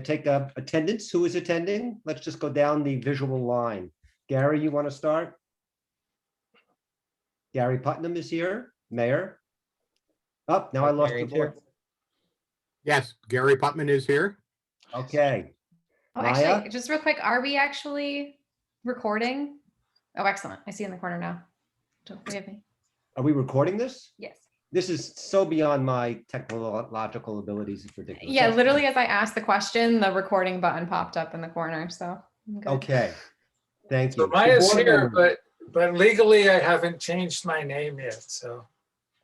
take attendance. Who is attending? Let's just go down the visual line. Gary, you want to start? Gary Putnam is here, Mayor. Oh, now I lost your Gary's here. voice. Yes, Gary Putman is here. Okay, Oh, Maya? actually, just real quick, are we actually recording? Oh, excellent. I see in the corner now. Don't forgive me. Are we recording this? Yes. This is so beyond my technological abilities. It's ridiculous. Yeah, literally as I asked the question, the recording button popped up in the corner, so. I'm good. Okay, thank So you. Maya's Board here, members. but legally I haven't changed my name yet, so.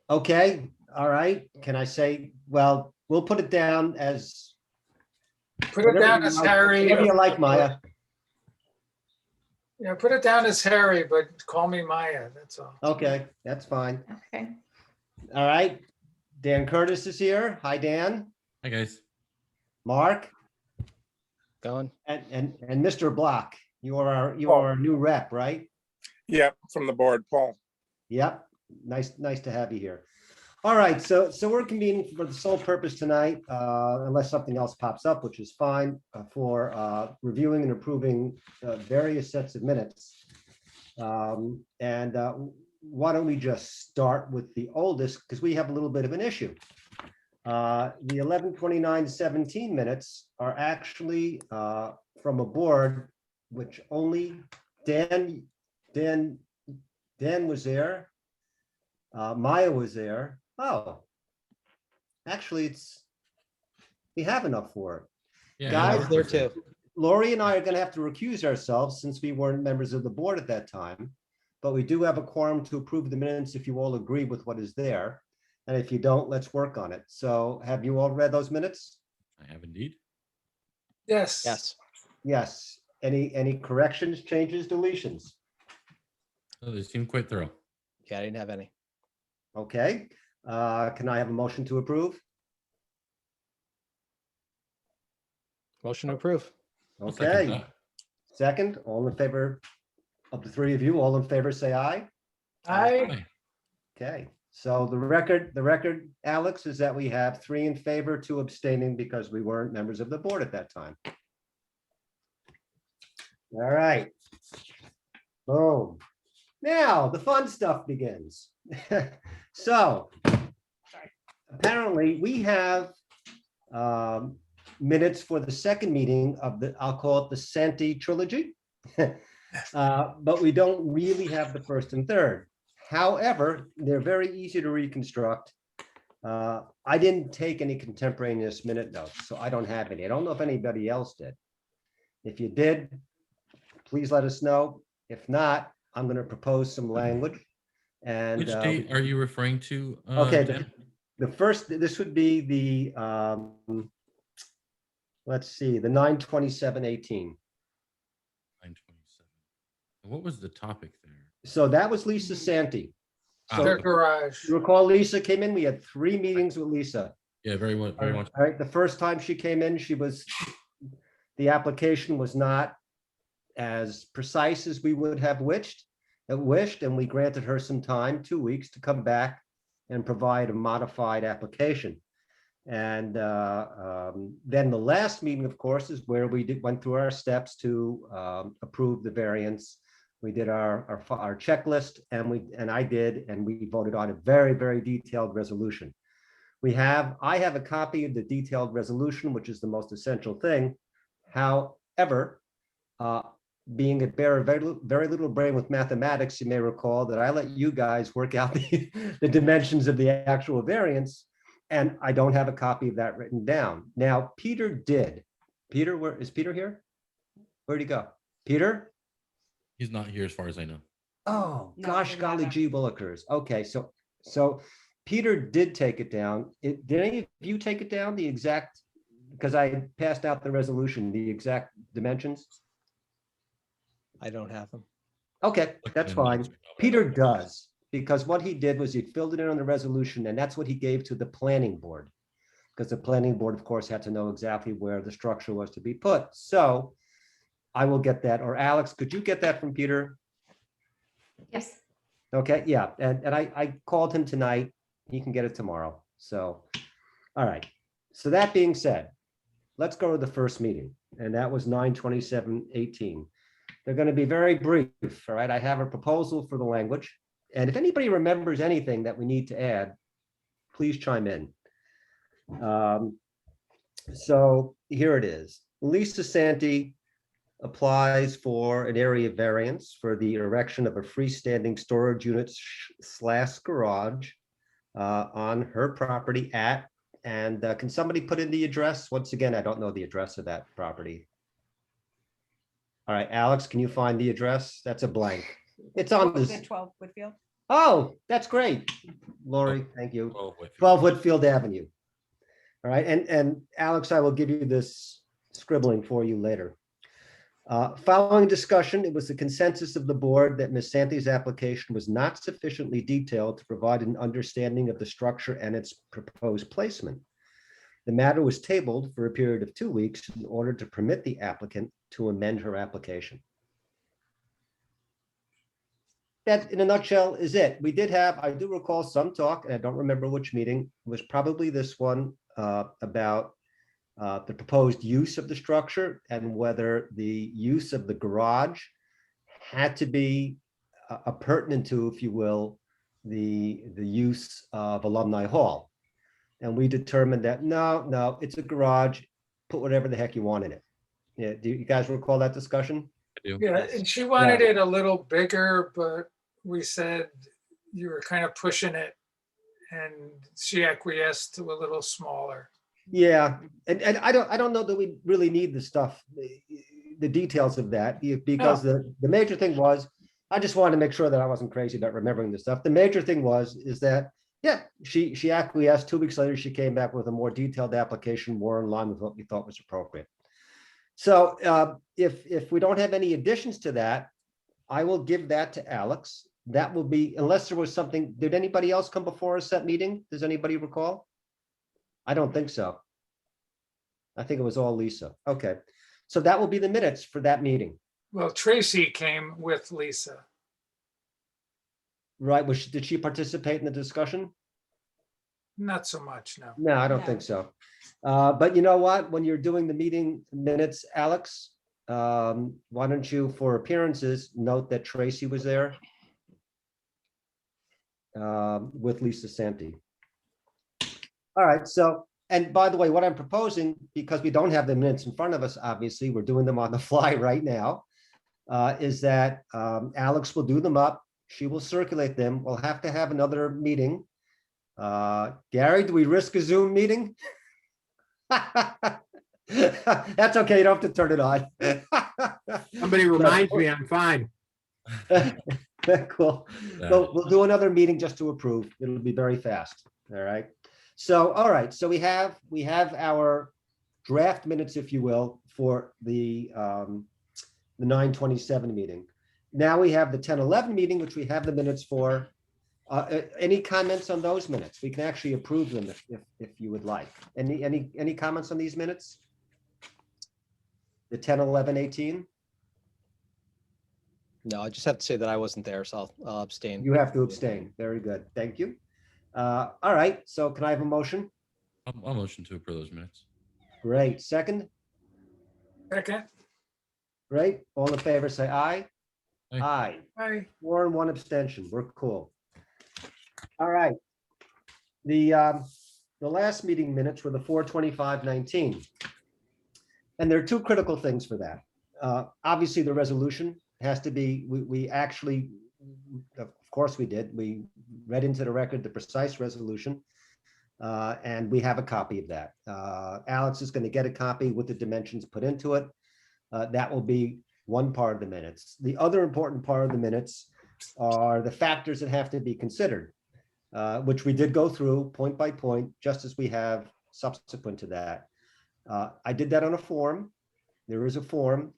Okay, all right. Can I say, well, we'll put it down as. Put it down as Harry. Whatever you like, Maya. Yeah, put it down as Harry, but call me Maya, that's all. Okay, that's fine. Okay. All right. Dan Curtis is here. Hi, Dan. Hi, guys. Mark Going. and Mr. Block. You are our new rep, right? Yeah, from the board, Paul. Yep. Nice to have you here. All right, so we're convening for the sole purpose tonight, unless something else pops up, which is fine, for reviewing and approving various sets of minutes. Why don't we just start with the oldest, because we have a little bit of an issue. The 11/29/17 minutes are actually from a board which only Dan was there. Maya was there. Oh, actually, we have enough for it. Yeah, Guys, I was there too. Lori and I are going to have to recuse ourselves since we weren't members of the board at that time. But we do have a quorum to approve the minutes if you all agree with what is there. And if you don't, let's work on it. So have you all read those minutes? I have indeed. Yes. Yes. Yes. Any corrections, changes, deletions? Oh, they seem quite thorough. Yeah, I didn't have any. Okay. Can I have a motion to approve? Motion to approve. I'll second Okay. that. Second, all in favor of the three of you, all in favor, say aye. I, Okay, so the record, Alex, is that we have 3 in favor, 2 abstaining because we weren't members of the board at that time. All right. Boom. Now, the fun stuff begins. So apparently we have minutes for the second meeting of I'll call it the Santi trilogy. But we don't really have the first and third. However, they're very easy to reconstruct. I didn't take any contemporaneous minute notes, so I don't have any. I don't know if anybody else did. If you did, please let us know. If not, I'm going to propose some language. And Which date are you referring to? okay, Dan? the first, this would be the let's see, the 9/27/18. 9/27. What was the topic there? So that was Lisa Santi. So their garage. you recall Lisa came in, we had 3 meetings with Lisa. Yeah, very much. Very much. All right, the first time she came in, the application was not as precise as we would have wished, and we granted her some time, 2 weeks, to come back and provide a modified application. And then the last meeting, of course, is where we went through our steps to approve the variance. We did our checklist, and I did, and we voted on a very, very detailed resolution. I have a copy of the detailed resolution, which is the most essential thing. However, being a bear of very little brain with mathematics, you may recall that I let you guys work out the dimensions of the actual variance, and I don't have a copy of that written down. Now, Peter did. Peter, where is Peter here? Where'd he go? Peter? He's not here as far as I know. Oh, No, gosh, we golly haven't. gee willikers. Okay, so Peter did take it down. Did any of you take it down, the exact, because I passed out the resolution, the exact dimensions? I don't have them. Okay, that's And fine. Mr. Novak. Peter does, because what he did was he filled it in on the resolution, and that's what he gave to the planning board. Because the planning board, of course, had to know exactly where the structure was to be put. So I will get that, or Alex, could you get that from Peter? Yes. Okay, yeah, and I called him tonight. He can get it tomorrow. So, all right. So that being said, let's go to the first meeting, and that was 9/27/18. They're going to be very brief, all right? I have a proposal for the language, and if anybody remembers anything that we need to add, please chime in. So here it is. Lisa Santee applies for an area variance for the erection of a freestanding storage unit / garage on her property at, and can somebody put in the address? Once again, I don't know the address of that property. All right, Alex, can you find the address? That's a blank. It's on What was this. it, 12 Woodfield? Oh, that's great. Lori, thank you. 12 12 Whitfield Avenue. All right, and Alex, I will give you this scribbling for you later. Following discussion, it was the consensus of the board that Ms. Santee's application was not sufficiently detailed to provide an understanding of the structure and its proposed placement. The matter was tabled for a period of 2 weeks in order to permit the applicant to amend her application. That, in a nutshell, is it. We did have, I do recall some talk, and I don't remember which meeting, it was probably this one, about the proposed use of the structure and whether the use of the garage had to be pertinent to, if you will, the use of Alumni Hall. And we determined that, no, it's a garage, put whatever the heck you want in it. Yeah, do you guys recall that discussion? I do. Yeah, Yes. and she wanted it a little bigger, but we said you were kind of pushing it. And she acquiesced to a little smaller. Yeah, and I don't know that we really need the stuff, the details of that, because the major thing was, I just wanted to make sure that I wasn't crazy about remembering the stuff. The major thing is that, yeah, she acquiesced. 2 weeks later, she came back with a more detailed application, more in line with what we thought was appropriate. So if we don't have any additions to that, I will give that to Alex. That will be, unless there was something, did anybody else come before us that meeting? Does anybody recall? I don't think so. I think it was all Lisa. Okay, so that will be the minutes for that meeting, Well, Tracy came with Lisa. right? Did she participate in the discussion? Not so much, no. No, I don't No. think so. But you know what? When you're doing the meeting minutes, Alex, why don't you, for appearances, note that Tracy was there with Lisa Santee. All right, so, and by the way, what I'm proposing, because we don't have the minutes in front of us, obviously, we're doing them on the fly right now, is that Alex will do them up. She will circulate them. We'll have to have another meeting. Gary, do we risk a Zoom meeting? That's okay, you don't have to turn it on. Somebody reminds me I'm fine. Cool. We'll do another meeting just to approve. It'll be very fast. All right. So, all right. So we have our draft minutes, if you will, for the 9/27 meeting. Now we have the 10/11 meeting, which we have the minutes for. Any comments on those minutes? We can actually approve them if you would like. Any comments on these minutes? The 10/11/18? No, I just have to say that I wasn't there, so I'll abstain. You have to abstain. Very good. Thank you. All right. So can I have a motion? I'll motion to approve those minutes. Great. Second? Second, Great. All in favor, say aye. Aye. Aye. I 4 and 1 abstention. We're cool. All right. The last meeting minutes were the 4/25/19. And there are two critical things for that. Obviously, the resolution has to be, we actually, of course we did. We read into the record the precise resolution. And we have a copy of that. Alex is going to get a copy with the dimensions put into it. That will be one part of the minutes. The other important part of the minutes are the factors that have to be considered, which we did go through point by point, just as we have subsequent to that. I did that on a form. There is a form.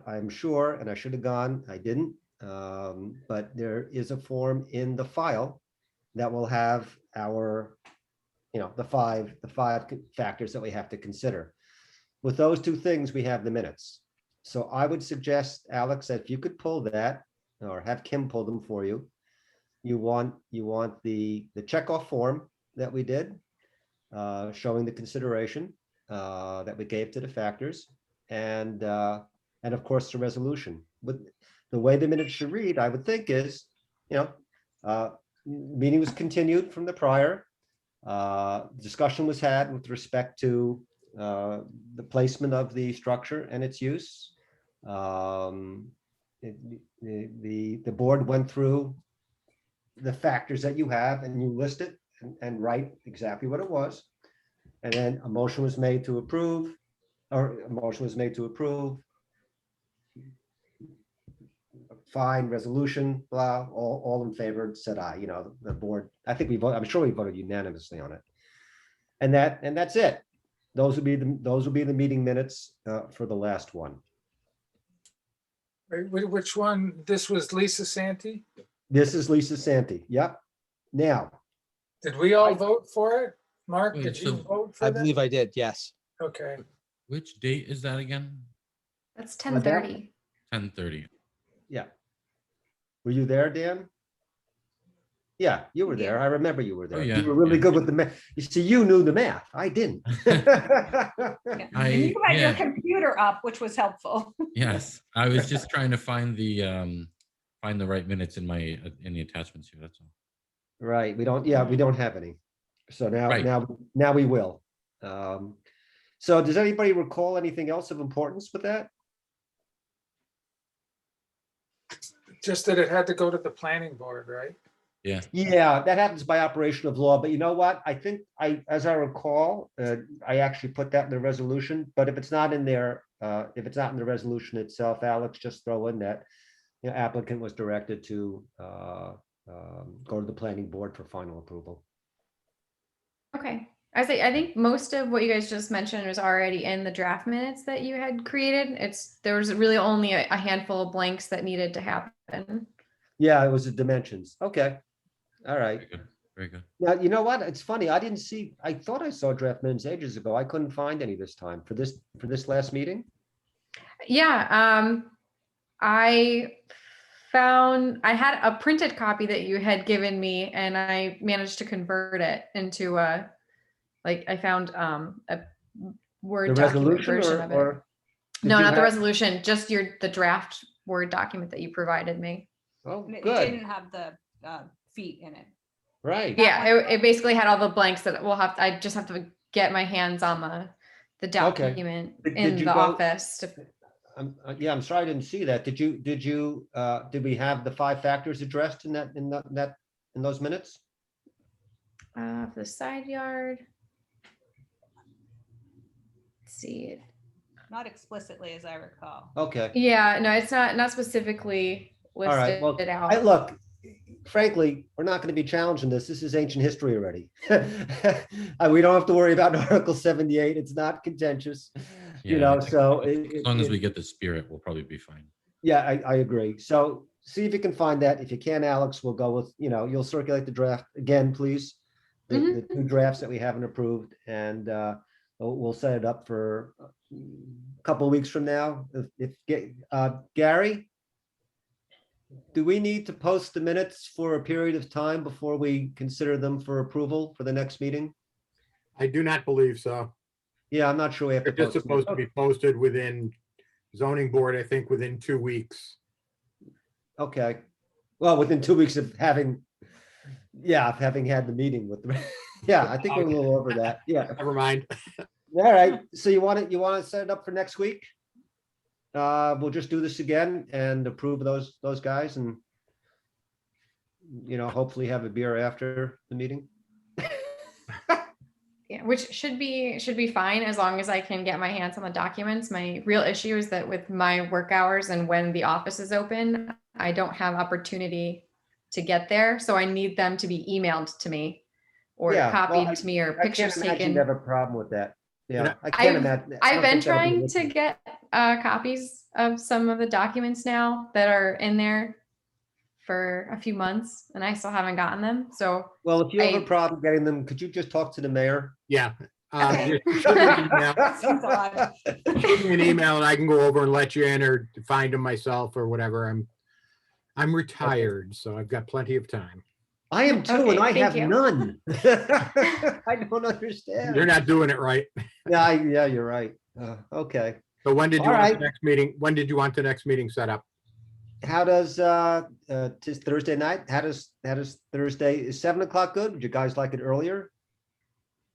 I'm sure, and I should have gone, I didn't. But there is a form in the file that will have our, the five factors that we have to consider. With those two things, we have the minutes. So I would suggest, Alex, that if you could pull that, or have Kim pull them for you. You want the checkoff form that we did, showing the consideration. that we gave to the factors, and of course, the resolution. But the way the minutes should read, I would think is, meeting was continued from the prior. Discussion was had with respect to the placement of the structure and its use. The board went through the factors that you have, and you list it and write exactly what it was. And then a motion was made to approve, fine, resolution, blah, all in favor, said aye. The board, I think I'm sure we voted unanimously on it. And that's it. Those will be the meeting minutes for the last one. Wait, which one? This was Lisa Santee? This is Lisa Santee. Yep. Now, Did we all vote for it? Mark, Wait, did you so vote for I that? believe I did, yes. Okay. Which date is that again? That's What, Dan? 10:30. 10:30. yeah. Were you there, Dan? Yeah, you were there. I remember you were there. yeah, You were really yeah. good with the math. You see, you knew the math. I didn't. Yeah. And you had your yeah. computer up, which was helpful. Yes, I was just trying to find the right minutes in the attachments here. That's all. Right, we don't have any. So Right. now we will. So does anybody recall anything else of importance with that? Just that it had to go to the planning board, right? Yeah. Yeah, that happens by operation of law, but you know what? I think as I recall, I actually put that in the resolution, but if it's not in there, if it's not in the resolution itself, Alex, just throw in that applicant was directed to go to the planning board for final approval. Okay. I think most of what you guys just mentioned was already in the draft minutes that you had created. There was really only a handful of blanks that needed to happen. Yeah, it was the dimensions. Okay. All right. Very good. Very good. Now, you know what? It's funny. I thought I saw draft minutes ages ago. I couldn't find any this time for this last meeting. Yeah. I had a printed copy that you had given me, and I managed to convert it into I found a Word The document resolution version of it. or did No, you not the have- resolution, just the draft Word document that you provided me. Oh, And it good. didn't have the feet in it. Right. Yeah, it basically had all the blanks that I just have to get my hands on the document Did in you the go- office. I'm sorry I didn't see that. Did we have the 5 factors addressed in those minutes? For the side yard. Let's see. Not explicitly, as I recall. Okay. Yeah, no, it's not specifically All right. Well, listed out. look, frankly, we're not going to be challenging this. This is ancient history already. We don't have to worry about Article 78. It's not contentious. Yeah, So as long as we get the spirit, we'll probably be fine. yeah, I agree. So see if you can find that. If you can, Alex, we'll go with, you'll circulate the draft again, please. The 2 drafts that we haven't approved, and we'll set it up for a couple of weeks from now. Gary, do we need to post the minutes for a period of time before we consider them for approval for the next meeting? I do not believe so. Yeah, I'm not sure we have to. They're just post them. supposed to be posted within zoning board, I think, within 2 weeks. Okay, well, within 2 weeks of having had the meeting with them. Yeah, I think we're a little over that. Yeah. Never mind. All right. So you want to set it up for next week? We'll just do this again and approve those guys, and hopefully have a beer after the meeting. Yeah, which should be fine as long as I can get my hands on the documents. My real issue is that with my work hours and when the office is open, I don't have opportunity to get there. So I need them to be emailed to me or Yeah, well, copied to me or I can't pictures imagine taken. you have a problem with that. Yeah, Yeah. I can't imagine. I I've don't been think that'll be an trying to issue. get copies of some of the documents now that are in there for a few months, and I still haven't gotten them. So Well, if you have a I- problem getting them, could you just talk to the mayor? Yeah. Just shoot me an email. Seems odd. Shoot me an email and I can go over and let you in or find them myself or whatever. I'm retired, so I've got plenty of time. I am too, and Okay, I thank have you. none. I don't understand. You're not doing it right. Yeah, yeah, you're right. Okay. So when did you All want the right. next meeting? When did you want the next meeting set up? How does, tis Thursday night? How does Thursday, is 7 o'clock good? Would you guys like it earlier?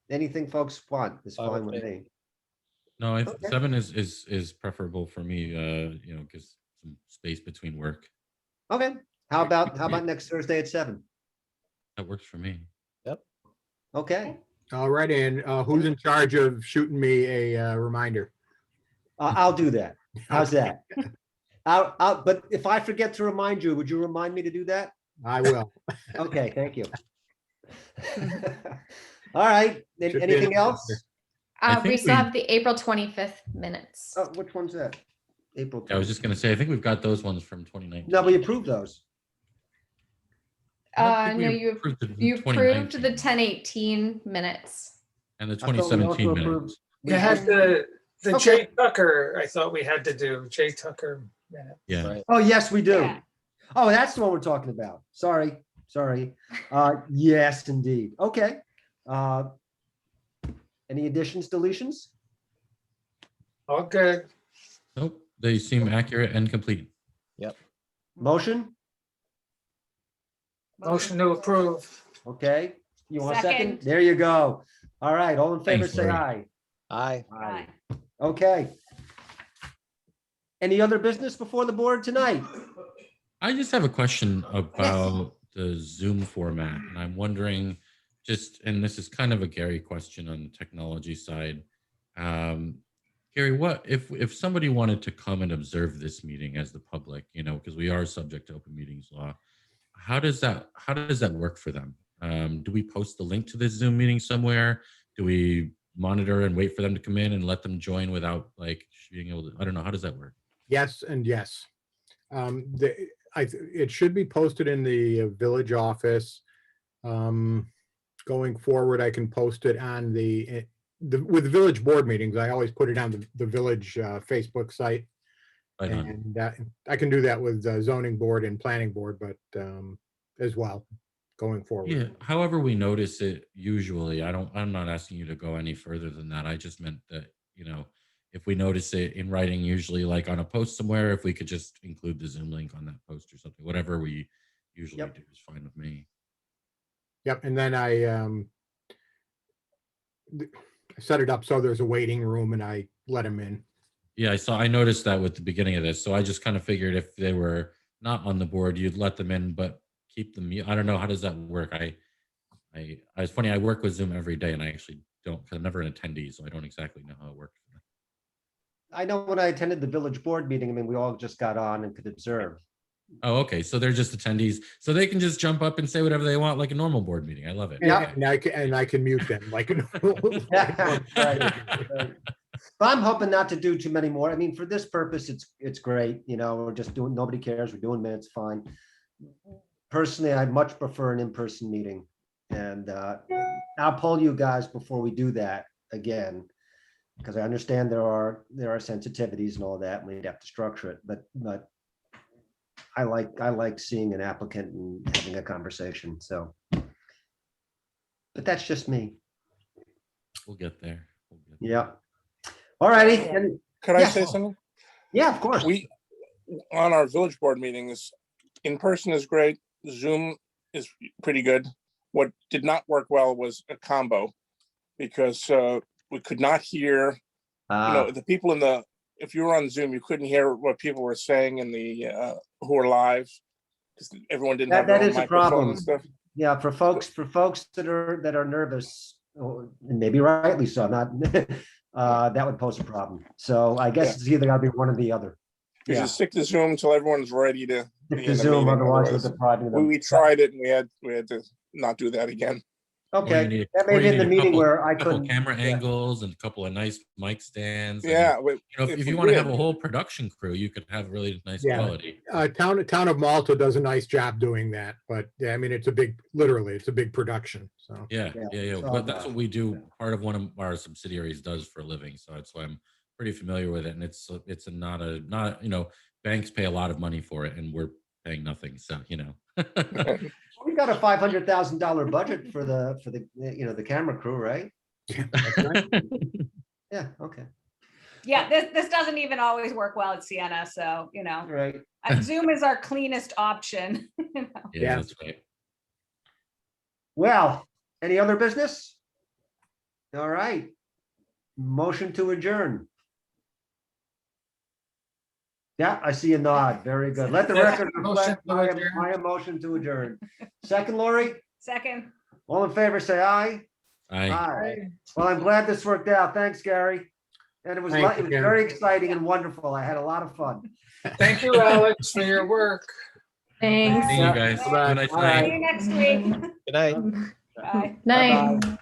Anything folks want is Fine fine with with me. me. No, Okay. 7 is preferable for me. You know, gives some space between work. Okay, how about next Thursday at 7? That works for me. Okay, All right, and who's in charge of shooting me a reminder? I'll do that. How's that? But if I forget to remind you, would you remind me to do that? I will. Okay, thank you. All right, Should be anything an else? I We think still we- have the April 25th minutes. Oh, which one's that? April. I was just 20th. gonna say, I think we've got those ones from 2019. No, we approved those. I don't think No, we you approved it in you approved the 2019, 1018 minutes. and the I thought we 2017 also approved- minutes. You had the Okay. Jay Tucker, I thought we had to do Jay Tucker minute. Yeah. Right. Oh, yes, we do. Yeah. Oh, that's the one we're talking about. Sorry. Yes, indeed. Okay. Any additions, deletions? All good. Nope, they seem accurate and complete. Motion? Motion to approve. Okay. You want a second? Second. There you go. All right, all in favor, Thanks, say Lori. aye. Aye. Aye. Okay. Any other business before the board tonight? I just have a question about the Zoom format, and I'm wondering, and this is kind of a Gary question on the technology side. Gary, what if somebody wanted to come and observe this meeting as the public, you know, because we are subject to open meetings law, how does that work for them? Do we post the link to this Zoom meeting somewhere? Do we monitor and wait for them to come in and let them join without like being able to, I don't know, how does that work? Yes and yes. It should be posted in the village office. Going forward, I can post it on with village board meetings. I always put it on the village Facebook site. Right on. And I can do that with zoning board and planning board, but as well, going forward. Yeah, however we notice it usually, I'm not asking you to go any further than that. I just meant that, you know, if we notice it in writing, usually like on a post somewhere, if we could just include the Zoom link on that post or something, whatever we usually Yep. do is fine with me. Yep, and then I set it up so there's a waiting room and I let them in. Yeah, I noticed that with the beginning of this. So I just kind of figured if they were not on the board, you'd let them in, but keep them. I don't know. How does that work? It's funny. I work with Zoom every day and I actually don't, because I'm never an attendee. So I don't exactly know how it works. I know when I attended the village board meeting, I mean, we all just got on and could observe. Oh, okay. So they're just attendees. So they can just jump up and say whatever they want, like a normal board meeting. I love it. Yeah. And I can mute them like. Right, right. But I'm hoping not to do too many more. I mean, for this purpose, it's great. You know, we're just doing, nobody cares. We're doing minutes, fine. Personally, I'd much prefer an in-person meeting. And I'll poll you guys before we do that again, because I understand there are sensitivities and all that, and we'd have to structure it, but I like seeing an applicant and having a conversation, so. But that's just me. We'll get there. Yeah. All righty. Could I Yeah. say something? Yeah, of course. We, on our village board meetings, in person is great. Zoom is pretty good. What did not work well was a combo because we could not hear, the people if you were on Zoom, you couldn't hear what people were saying in the, who were live. Because everyone didn't have their That own is a microphone problem. and stuff. Yeah, for folks that are nervous, and maybe rightly so, not, that would pose a problem. So I guess it's either gotta be one or the other. You Yeah. should stick to Zoom until everyone's ready to be If in the the Zoom, meeting. otherwise we're Otherwise, depriving them. we tried it and we had to not do that again. Okay, that may have been the meeting where I couple couldn't. camera yeah. angles and a couple of nice mic stands. and, Yeah. you know, if you want to have a whole production crew, you could have really nice Yeah. quality. Town of Malta does a nice job doing that, but yeah, I mean, it's a big production, so. Yeah, Yeah, yeah, yeah. it's all But that's about- what we do. Part of one of our subsidiaries does for a living, so that's why I'm pretty familiar with it. And it's not, you know, banks pay a lot of money for it, and we're paying nothing. So, We got a $500,000 budget for the camera crew, right? Yeah, okay, Yeah, this doesn't even always work well at Sienna, so, right. Zoom is our cleanest option. yeah, Yeah. that's right. Well, any other business? All right. Motion to adjourn. Yeah, I see a nod. Very good. Let the record Motion reflect to my adjourn. my motion to adjourn. Second, Lori, Second, all in favor, say aye. I Aye. Well, I'm glad this worked out. Thanks, Gary. And it was Thank you, Gary. very exciting and wonderful. I had a lot of fun. Thank you, Alex, for your work. Thanks. see you guys. Bye-bye. Have a nice All night. see you next week. Good night. Bye. Night. Bye-bye.